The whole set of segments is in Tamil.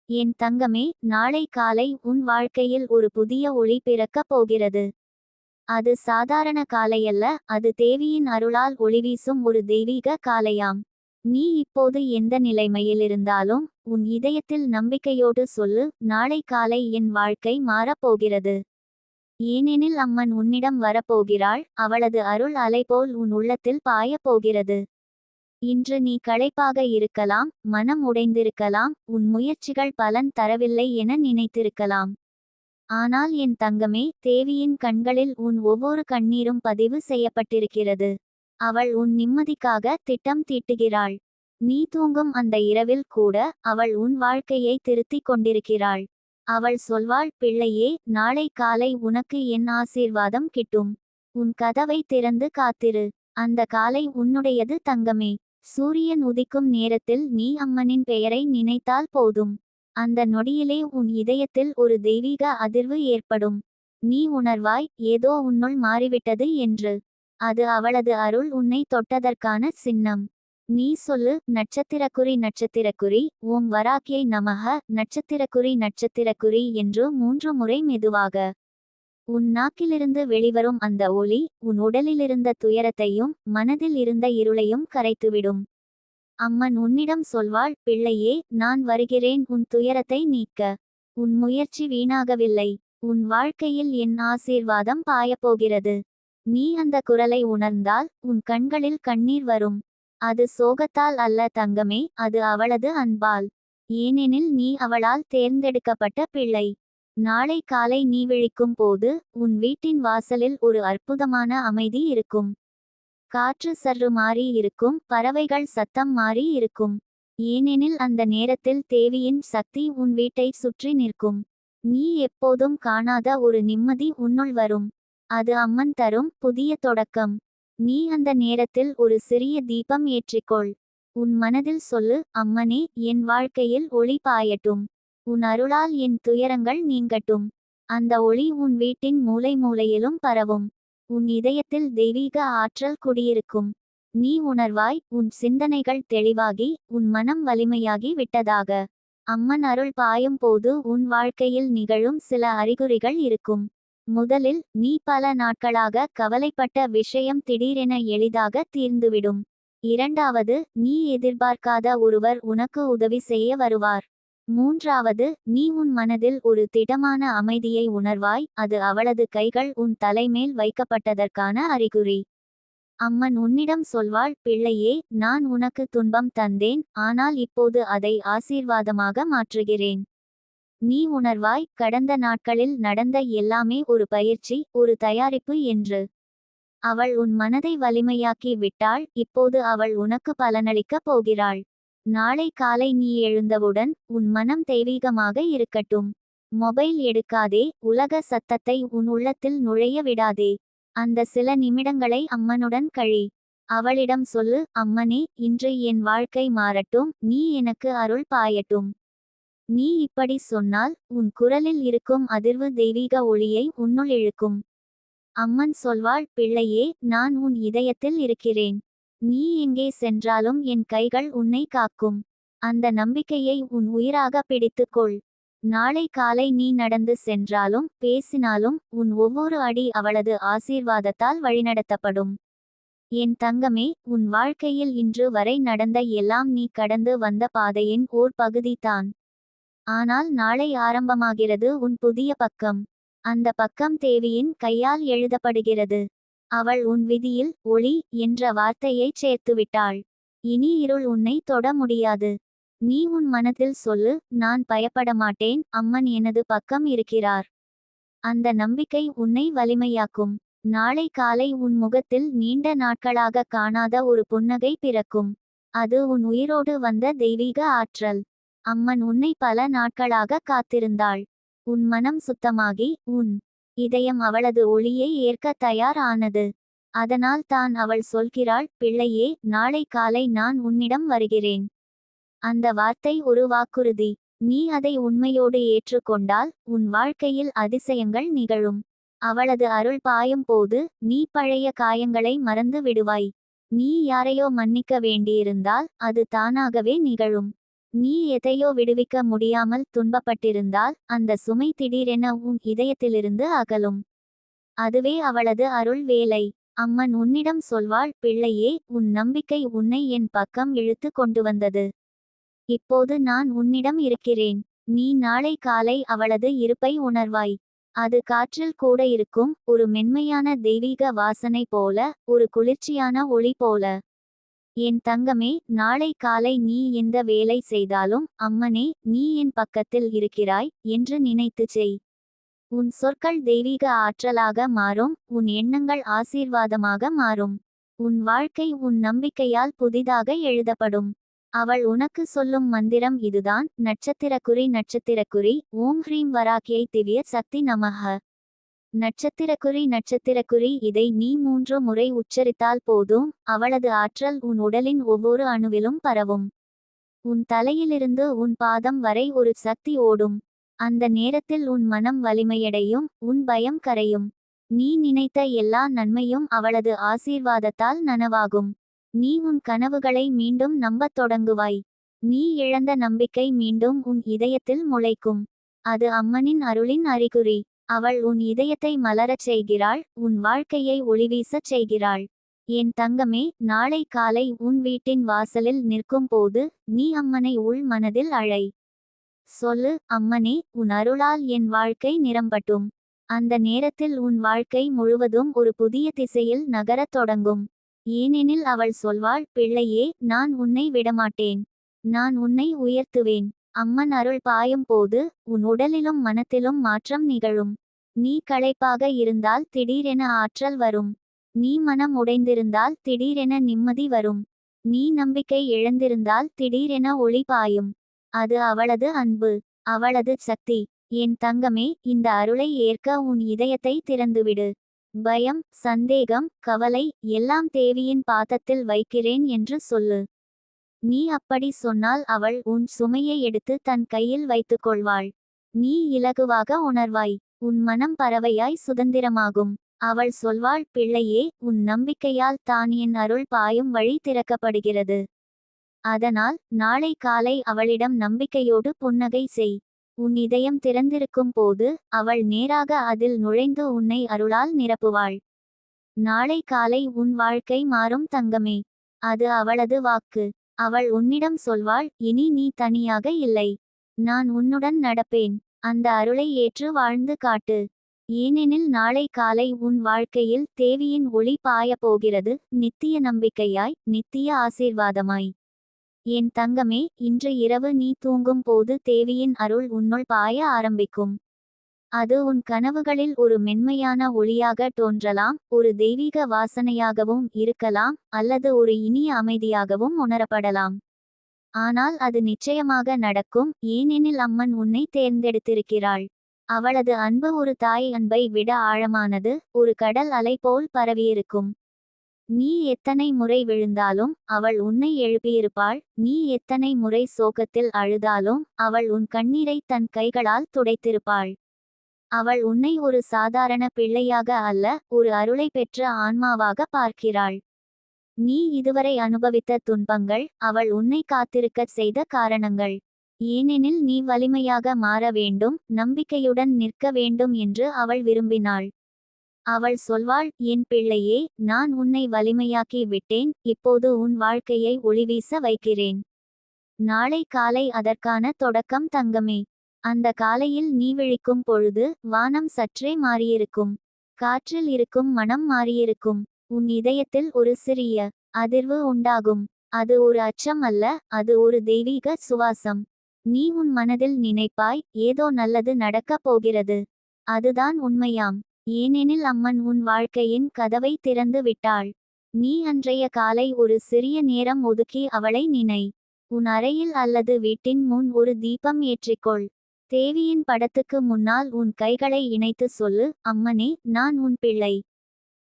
என் தங்கமே, நாளை காலை உன் வாழ்க்கையில் ஒரு புதிய ஒளி பிறக்கப் போகிறது. அது சாதாரண காலையல்ல, அது தேவியின் அருளால் ஒளிவீசும் ஒரு தெய்வீக காலையாம். நீ இப்போது எந்த நிலைமையில் இருந்தாலும் உன் இதயத்தில் நம்பிக்கையோடு சொல்லு, நாளை காலை என் வாழ்க்கை மாறப் போகிறது. ஏனெனில் அம்மன் உன்னிடம் வரப்போகிறாள், அவளது அருள் அலை போல் உன் உள்ளத்தில் பாயப் போகிறது. இன்று நீ களைப்பாக இருக்கலாம், மனம் உடைந்திருக்கலாம், உன் முயற்சிகள் பலன் தரவில்லை என நினைத்திருக்கலாம். ஆனால் என் தங்கமே, தேவியின் கண்களில் உன் ஒவ்வொரு கண்ணீரும் பதிவு செய்யப்பட்டிருக்கிறது. அவள் உன் நிம்மதிக்காக திட்டம் தீட்டுகிறாள். நீ தூங்கும் அந்த இரவில் கூட அவள் உன் வாழ்க்கையை திருத்திக் கொண்டிருக்கிறாள். அவள் சொல்வாள், பிள்ளையே, நாளை காலை உனக்கு என் ஆசீர்வாதம் கிட்டும். உன் கதவை திறந்து காத்திரு. அந்த காலை உன்னுடையது தங்கமே. சூரியன் உதிக்கும் நேரத்தில் நீ அம்மனின் பெயரை நினைத்தால் போதும். அந்த நொடியிலே உன் இதயத்தில் ஒரு தெய்வீக அதிர்வு ஏற்படும். நீ உணர்வாய், ஏதோ உன்னுள் மாறிவிட்டது என்று. அது அவளது அருள் உன்னை தொட்டதற்கான சின்னம். நீ சொல்லு, நட்சத்திரக்குறி நட்சத்திரக்குறி, ஓம் வராக்கியை நமக, நட்சத்திரக்குறி நட்சத்திரக்குறி என்று 3 முறை மெதுவாக. உன் நாக்கிலிருந்து வெளிவரும் அந்த ஒளி உன் உடலிலிருந்த துயரத்தையும் மனதில் இருந்த இருளையும் கரைத்துவிடும். அம்மன் உன்னிடம் சொல்வாள், பிள்ளையே, நான் வருகிறேன் உன் துயரத்தை நீக்க. உன் முயற்சி வீணாகவில்லை. உன் வாழ்க்கையில் என் ஆசீர்வாதம் பாயப்போகிறது. நீ அந்த குரலை உணர்ந்தால் உன் கண்களில் கண்ணீர் வரும். அது சோகத்தால் அல்ல தங்கமே, அது அவளது அன்பால். ஏனெனில் நீ அவளால் தேர்ந்தெடுக்கப்பட்ட பிள்ளை. நாளை காலை நீ விழிக்கும் போது உன் வீட்டின் வாசலில் ஒரு அற்புதமான அமைதி இருக்கும். காற்று சற்று மாறி இருக்கும், பறவைகள் சத்தம் மாறி இருக்கும். ஏனெனில் அந்த நேரத்தில் தேவியின் சக்தி உன் வீட்டை சுற்றி நிற்கும். நீ எப்போதும் காணாத ஒரு நிம்மதி உன்னுள் வரும். அது அம்மன் தரும் புதிய தொடக்கம். நீ அந்த நேரத்தில் ஒரு சிறிய தீபம் ஏற்றிக்கொள். உன் மனதில் சொல்லு, அம்மனே, என் வாழ்க்கையில் ஒளி பாயட்டும். உன் அருளால் என் துயரங்கள் நீங்கட்டும். அந்த ஒளி உன் வீட்டின் மூலை மூலையிலும் பரவும். உன் இதயத்தில் தெய்வீக ஆற்றல் குடியிருக்கும். நீ உணர்வாய், உன் சிந்தனைகள் தெளிவாகி உன் மனம் வலிமையாகி விட்டதாக. அம்மன் அருள் பாயும் போது உன் வாழ்க்கையில் நிகழும் சில அறிகுறிகள் இருக்கும். முதலில், நீ பல நாட்களாக கவலைப்பட்ட விஷயம் திடீரென எளிதாக தீர்ந்துவிடும். இரண்டாவது, நீ எதிர்பார்க்காத ஒருவர் உனக்கு உதவி செய்ய வருவார். மூன்றாவது, நீ உன் மனதில் ஒரு திடமான அமைதியை உணர்வாய், அது அவளது கைகள் உன் தலைமேல் வைக்கப்பட்டதற்கான அறிகுறி. அம்மன் உன்னிடம் சொல்வாள், பிள்ளையே, நான் உனக்கு துன்பம் தந்தேன், ஆனால் இப்போது அதை ஆசீர்வாதமாக மாற்றுகிறேன். நீ உணர்வாய், கடந்த நாட்களில் நடந்த எல்லாமே ஒரு பயிற்சி, ஒரு தயாரிப்பு என்று. அவள் உன் மனதை வலிமையாக்கி விட்டாள், இப்போது அவள் உனக்கு பலனளிக்கப் போகிறாள். நாளை காலை நீ எழுந்தவுடன் உன் மனம் தெய்வீகமாக இருக்கட்டும். மொபைல் எடுக்காதே, உலக சத்தத்தை உன் உள்ளத்தில் நுழைய விடாதே. அந்த சில நிமிடங்களை அம்மனுடன் கழி. அவளிடம் சொல்லு, அம்மனே, இன்று என் வாழ்க்கை மாறட்டும், நீ எனக்கு அருள் பாயட்டும். நீ இப்படி சொன்னால் உன் குரலில் இருக்கும் அதிர்வு தெய்வீக ஒளியை உன்னுள் இழுக்கும். அம்மன் சொல்வாள், பிள்ளையே, நான் உன் இதயத்தில் இருக்கிறேன். நீ எங்கே சென்றாலும் என் கைகள் உன்னை காக்கும். அந்த நம்பிக்கையை உன் உயிராக பிடித்துக்கொள். நாளை காலை நீ நடந்து சென்றாலும் பேசினாலும் உன் ஒவ்வொரு அடி அவளது ஆசீர்வாதத்தால் வழிநடத்தப்படும். என் தங்கமே, உன் வாழ்க்கையில் இன்று வரை நடந்த எல்லாம் நீ கடந்து வந்த பாதையின் ஓர் பகுதிதான். ஆனால் நாளை ஆரம்பமாகிறது உன் புதிய பக்கம். அந்த பக்கம் தேவியின் கையால் எழுதப்படுகிறது. அவள் உன் விதியில் ஒளி என்ற வார்த்தையைச் சேர்த்துவிட்டாள். இனி இருள் உன்னை தொட முடியாது. நீ உன் மனதில் சொல்லு, நான் பயப்பட மாட்டேன், அம்மன் எனது பக்கம் இருக்கிறார். அந்த நம்பிக்கை உன்னை வலிமையாக்கும். நாளை காலை உன் முகத்தில் நீண்ட நாட்களாக காணாத ஒரு புன்னகை பிறக்கும். அது உன் உயிரோடு வந்த தெய்வீக ஆற்றல். அம்மன் உன்னை பல நாட்களாக காத்திருந்தாள். உன் மனம் சுத்தமாகி உன் இதயம் அவளது ஒளியை ஏற்க தயார் ஆனது. அதனால் தான் அவள் சொல்கிறாள், பிள்ளையே, நாளை காலை நான் உன்னிடம் வருகிறேன். அந்த வார்த்தை ஒரு வாக்குறுதி. நீ அதை உண்மையோடு ஏற்றுக்கொண்டால் உன் வாழ்க்கையில் அதிசயங்கள் நிகழும். அவளது அருள் பாயும் போது நீ பழைய காயங்களை மறந்து விடுவாய். நீ யாரையோ மன்னிக்க வேண்டியிருந்தால் அது தானாகவே நிகழும். நீ எதையோ விடுவிக்க முடியாமல் துன்பப்பட்டிருந்தால் அந்த சுமை திடீரென உன் இதயத்திலிருந்து அகலும். அதுவே அவளது அருள் வேலை. அம்மன் உன்னிடம் சொல்வாள், பிள்ளையே, உன் நம்பிக்கை உன்னை என் பக்கம் இழுத்து கொண்டு வந்தது. இப்போது நான் உன்னிடம் இருக்கிறேன். நீ நாளை காலை அவளது இருப்பை உணர்வாய். அது காற்றில் கூட இருக்கும், ஒரு மென்மையான தெய்வீக வாசனை போல, ஒரு குளிர்ச்சியான ஒளி போல. என் தங்கமே, நாளை காலை நீ எந்த வேலை செய்தாலும், அம்மனே, நீ என் பக்கத்தில் இருக்கிறாய் என்று நினைத்துச் செய். உன் சொற்கள் தெய்வீக ஆற்றலாக மாறும், உன் எண்ணங்கள் ஆசீர்வாதமாக மாறும். உன் வாழ்க்கை உன் நம்பிக்கையால் புதிதாக எழுதப்படும். அவள் உனக்கு சொல்லும் மந்திரம் இதுதான், நட்சத்திரக்குறி நட்சத்திரக்குறி, ஓம் ஹ்ரீம் வராக்கியை திவ்ய சக்தி நமஹ. நட்சத்திரக்குறி இதை நீ 3 முறை உச்சரித்தால் போதும், அவளது ஆற்றல் உன் உடலின் ஒவ்வொரு அணுவிலும் பரவும். உன் தலையிலிருந்து உன் பாதம் வரை ஒரு சக்தி ஓடும். அந்த நேரத்தில் உன் மனம் வலிமையடையும், உன் பயம் கரையும். நீ நினைத்த எல்லா நன்மையும் அவளது ஆசீர்வாதத்தால் நனவாகும். நீ உன் கனவுகளை மீண்டும் நம்பத் தொடங்குவாய். நீ இழந்த நம்பிக்கை மீண்டும் உன் இதயத்தில் முளைக்கும். அது அம்மனின் அருளின் அறிகுறி. அவள் உன் இதயத்தை மலரச் செய்கிறாள், உன் வாழ்க்கையை ஒளிவீசச் செய்கிறாள். என் தங்கமே, நாளை காலை உன் வீட்டின் வாசலில் நிற்கும் போது நீ அம்மனை உள் மனதில் அழை. சொல்லு, அம்மனே, உன் அருளால் என் வாழ்க்கை நிரம்பட்டும். அந்த நேரத்தில் உன் வாழ்க்கை முழுவதும் ஒரு புதிய திசையில் நகரத் தொடங்கும். ஏனெனில் அவள் சொல்வாள், பிள்ளையே, நான் உன்னை விடமாட்டேன். நான் உன்னை உயர்த்துவேன். அம்மன் அருள் பாயும் போது உன் உடலிலும் மனத்திலும் மாற்றம் நிகழும். நீ களைப்பாக இருந்தால் திடீரென ஆற்றல் வரும். நீ மனம் உடைந்திருந்தால் திடீரென நிம்மதி வரும். நீ நம்பிக்கை இழந்திருந்தால் திடீரென ஒளி பாயும். அது அவளது அன்பு, அவளது சக்தி. என் தங்கமே, இந்த அருளை ஏற்க உன் இதயத்தை திறந்துவிடு. பயம், சந்தேகம், கவலை எல்லாம் தேவியின் பாதத்தில் வைக்கிறேன் என்று சொல்லு. நீ அப்படி சொன்னால் அவள் உன் சுமையை எடுத்து தன் கையில் வைத்துக்கொள்வாள். நீ இலகுவாக உணர்வாய். உன் மனம் பறவையாய் சுதந்திரமாகும். அவள் சொல்வாள், பிள்ளையே, உன் நம்பிக்கையால் தான் என் அருள் பாயும் வழி திறக்கப்படுகிறது. அதனால் நாளை காலை அவளிடம் நம்பிக்கையோடு புன்னகை செய். உன் இதயம் திறந்திருக்கும் போது அவள் நேராக அதில் நுழைந்து உன்னை அருளால் நிரப்புவாள். நாளை காலை உன் வாழ்க்கை மாறும் தங்கமே. அது அவளது வாக்கு. அவள் உன்னிடம் சொல்வாள், இனி நீ தனியாக இல்லை. நான் உன்னுடன் நடப்பேன். அந்த அருளை ஏற்று வாழ்ந்து காட்டு. ஏனெனில் நாளை காலை உன் வாழ்க்கையில் தேவியின் ஒளி பாயப் போகிறது, நித்திய நம்பிக்கையாய், நித்திய ஆசீர்வாதமாய். என் தங்கமே, இன்று இரவு நீ தூங்கும் போது தேவியின் அருள் உன்னுள் பாய ஆரம்பிக்கும். அது உன் கனவுகளில் ஒரு மென்மையான ஒளியாக தோன்றலாம், ஒரு தெய்வீக வாசனையாகவும் இருக்கலாம், அல்லது ஒரு இனிய அமைதியாகவும் உணரப்படலாம். ஆனால் அது நிச்சயமாக நடக்கும், ஏனெனில் அம்மன் உன்னை தேர்ந்தெடுத்திருக்கிறாள். அவளது அன்பு ஒரு தாய் அன்பை விட ஆழமானது, ஒரு கடல் அலை போல் பரவியிருக்கும். நீ எத்தனை முறை விழுந்தாலும் அவள் உன்னை எழுப்பியிருப்பாள். நீ எத்தனை முறை சோகத்தில் அழுதாலும் அவள் உன் கண்ணீரை தன் கைகளால் துடைத்திருப்பாள். அவள் உன்னை ஒரு சாதாரண பிள்ளையாக அல்ல, ஒரு அருளை பெற்ற ஆன்மாவாக பார்க்கிறாள். நீ இதுவரை அனுபவித்த துன்பங்கள் அவள் உன்னை காத்திருக்கச் செய்த காரணங்கள். ஏனெனில் நீ வலிமையாக மாற வேண்டும், நம்பிக்கையுடன் நிற்க வேண்டும் என்று அவள் விரும்பினாள். அவள் சொல்வாள், என் பிள்ளையே, நான் உன்னை வலிமையாக்கி விட்டேன், இப்போது உன் வாழ்க்கையை ஒளிவீச வைக்கிறேன். நாளை காலை அதற்கான தொடக்கம் தங்கமே. அந்த காலையில் நீ விழிக்கும் பொழுது வானம் சற்றே மாறியிருக்கும். காற்றில் இருக்கும் மனம் மாறியிருக்கும். உன் இதயத்தில் ஒரு சிறிய அதிர்வு உண்டாகும். அது ஒரு அச்சம் அல்ல, அது ஒரு தெய்வீக சுவாசம். நீ உன் மனதில் நினைப்பாய், ஏதோ நல்லது நடக்கப் போகிறது. அதுதான் உண்மையாம். ஏனெனில் அம்மன் உன் வாழ்க்கையின் கதவை திறந்து விட்டாள். நீ அன்றைய காலை ஒரு சிறிய நேரம் ஒதுக்கி அவளை நினை. உன் அறையில் அல்லது வீட்டின் முன் ஒரு தீபம் ஏற்றிக்கொள். தேவியின் படத்துக்கு முன்னால் உன் கைகளை இணைத்து சொல்லு, அம்மனே, நான் உன் பிள்ளை.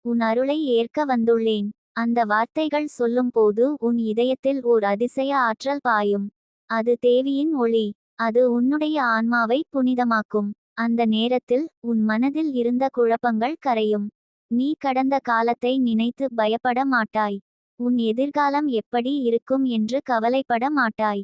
உன் அருளை ஏற்க வந்துள்ளேன். அந்த வார்த்தைகள் சொல்லும்போது உன் இதயத்தில் ஓர் அதிசய ஆற்றல் பாயும். அது தேவியின் ஒளி. அது உன்னுடைய ஆன்மாவை புனிதமாக்கும். அந்த நேரத்தில் உன் மனதில் இருந்த குழப்பங்கள் கரையும். நீ கடந்த காலத்தை நினைத்து பயப்பட மாட்டாய். உன் எதிர்காலம் எப்படி இருக்கும் என்று கவலைப்பட மாட்டாய்.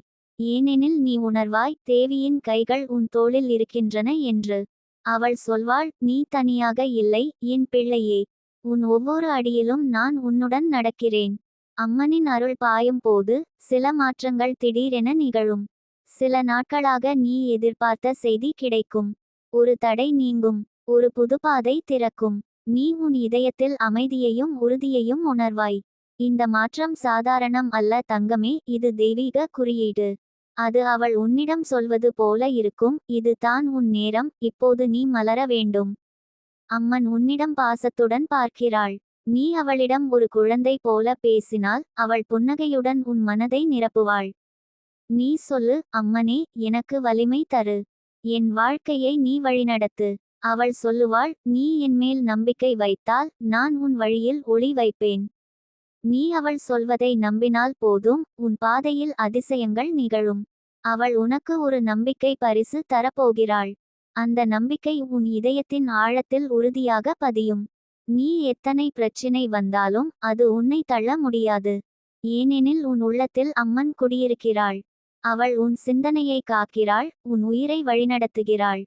ஏனெனில் நீ உணர்வாய் தேவியின் கைகள் உன் தோளில் இருக்கின்றன என்று. அவள் சொல்வாள், நீ தனியாக இல்லை, என் பிள்ளையே. உன் ஒவ்வொரு அடியிலும் நான் உன்னுடன் நடக்கிறேன். அம்மனின் அருள் பாயும் போது சில மாற்றங்கள் திடீரென நிகழும். சில நாட்களாக நீ எதிர்பார்த்த செய்தி கிடைக்கும். ஒரு தடை நீங்கும். ஒரு புதுப்பாதை திறக்கும். நீ உன் இதயத்தில் அமைதியையும் உறுதியையும் உணர்வாய். இந்த மாற்றம் சாதாரணம் அல்ல தங்கமே, இது தெய்வீக குறியீடு. அது அவள் உன்னிடம் சொல்வது போல இருக்கும், இது தான் உன் நேரம், இப்போது நீ மலர வேண்டும். அம்மன் உன்னிடம் பாசத்துடன் பார்க்கிறாள். நீ அவளிடம் ஒரு குழந்தை போல பேசினால் அவள் புன்னகையுடன் உன் மனதை நிரப்புவாள். நீ சொல்லு, அம்மனே, எனக்கு வலிமை தரு. என் வாழ்க்கையை நீ வழிநடத்து. அவள் சொல்லுவாள், நீ என்மேல் நம்பிக்கை வைத்தால் நான் உன் வழியில் ஒளி வைப்பேன். நீ அவள் சொல்வதை நம்பினால் போதும், உன் பாதையில் அதிசயங்கள் நிகழும். அவள் உனக்கு ஒரு நம்பிக்கை பரிசு தரப்போகிறாள். அந்த நம்பிக்கை உன் இதயத்தின் ஆழத்தில் உறுதியாக பதியும். நீ எத்தனை பிரச்சினை வந்தாலும் அது உன்னை தள்ள முடியாது. ஏனெனில் உன் உள்ளத்தில் அம்மன் குடியிருக்கிறாள். அவள் உன் சிந்தனையை காக்கிறாள், உன் உயிரை வழிநடத்துகிறாள்.